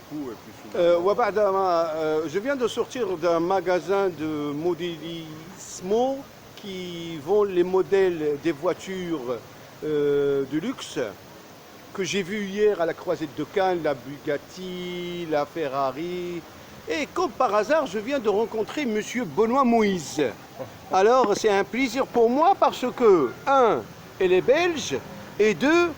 coup, et puis finalement... Je viens de sortir d'un magasin de modélismo qui vend les modèles des voitures de luxe que j'ai vu hier à la Croisette de Cannes, la Bugatti, la Ferrari. Et comme par hasard, je viens de rencontrer Monsieur Benoît Moïse. Alors, c'est un plaisir pour moi parce que, un, elle est belge, et deux,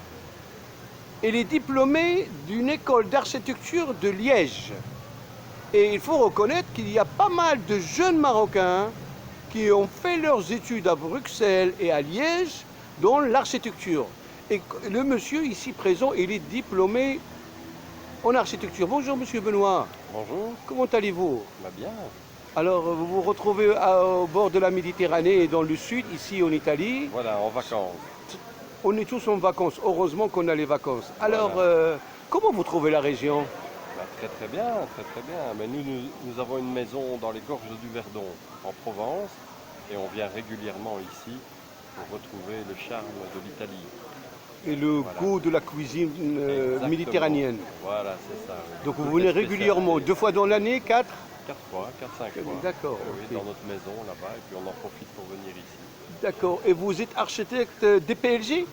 elle est diplômée d'une école d'architecture de Liège. Et il faut reconnaître qu'il y a pas mal de jeunes Marocains qui ont fait leurs études à Bruxelles et à Liège dans l'architecture. Et le monsieur ici présent, il est diplômé en architecture. Bonjour Monsieur Benoît. Bonjour, Comment allez-vous? va bien. Alors, vous vous retrouvez au bord de la Méditerranée et dans le sud, ici en Italie. Voilà, en vacances. On est tous en vacances. Heureusement qu'on a les vacances. Alors, Voilà. comment vous trouvez la région? Bah, très très bien, très très bien. Mais nous avons une maison dans les gorges du Verdon, en Provence, et on vient régulièrement ici pour retrouver le charme de l'Italie. Et le Voilà. goût de la cuisine Exactement. méditerranéenne. Voilà, c'est ça. Oui. Donc vous Toutes venez les régulièrement, spécialités. 2 fois dans l'année, 4? 4 fois, 4-5 fois. D'accord, Oui, ok. dans notre maison là-bas, et puis on en profite pour venir ici. D'accord. Et vous êtes architecte DPLG,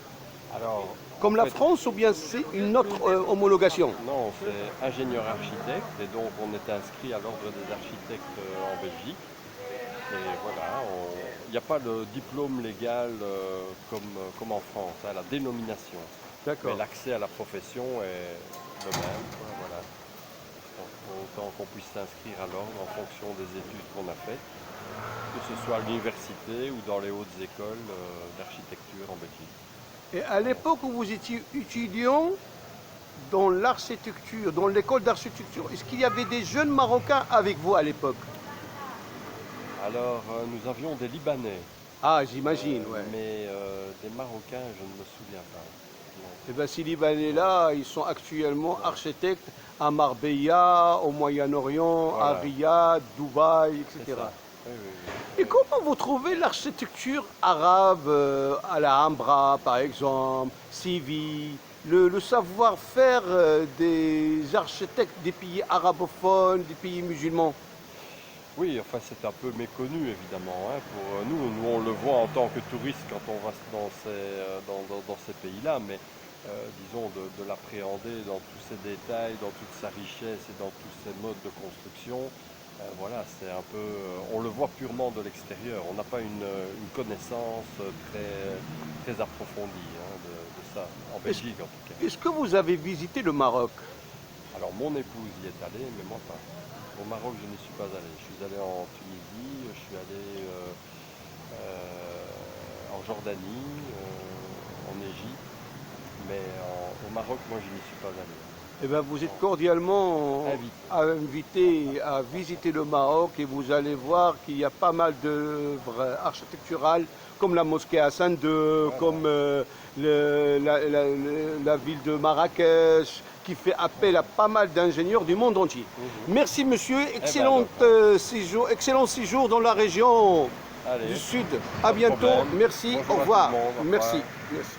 Alors, comme en la fait, France, ou bien c'est une autre homologation? non, c'est ingénieur architecte, et donc on est inscrit à l'ordre des architectes en Belgique. Et voilà, il n'y a pas de diplôme légal comme en France, hein, la dénomination. D'accord. Mais l'accès à la profession est le même, quoi, voilà. Autant qu'on puisse s'inscrire à l'ordre en fonction des études qu'on a faites, que ce soit à l'université ou dans les hautes écoles d'architecture en Belgique. Et à l'époque où vous étiez étudiant dans l'architecture, dans l'école d'architecture, est-ce qu'il y avait des jeunes Marocains avec vous à l'époque? Alors, nous avions des Libanais, Ah, j'imagine, ouais. mais des Marocains, je ne me souviens pas. Non. Eh bien, ces Libanais-là, ils sont actuellement architectes à Marbella, au Moyen-Orient, à Voilà. Riyad, Dubaï, C'est etc. ça. Oui, oui, oui. Et comment vous trouvez l'architecture arabe à la Hambra, par exemple, Séville, le savoir-faire des architectes des pays arabophones, des pays musulmans? Oui, enfin c'est un peu méconnu évidemment, hein, pour nous on le voit en tant que touriste quand on va dans ces pays-là, mais disons de l'appréhender dans tous ses détails, dans toute sa richesse et dans tous ses modes de construction, voilà, c'est un peu, on le voit purement de l'extérieur, on n'a pas une connaissance très approfondie, hein, de ça, en Belgique en tout cas. Est-ce que vous avez visité le Maroc? Alors mon épouse y est allée, mais moi pas. Au Maroc, je n'y suis pas allé. Je suis allé en Tunisie, je suis allé en Jordanie, en Égypte, mais au Maroc, moi, je n'y suis pas allé. Eh bien, vous êtes cordialement invité à visiter le Maroc et vous allez voir qu'il y a pas mal d'œuvres architecturales comme la mosquée Hassan II, Voilà. comme la ville de Marrakech, qui fait appel à pas mal d'ingénieurs du monde entier. Merci monsieur, excellent séjour dans la région Allez, du Sud. pas À de bientôt, problème. merci, Bonjour au à tout revoir. le monde, au Merci. revoir. Merci.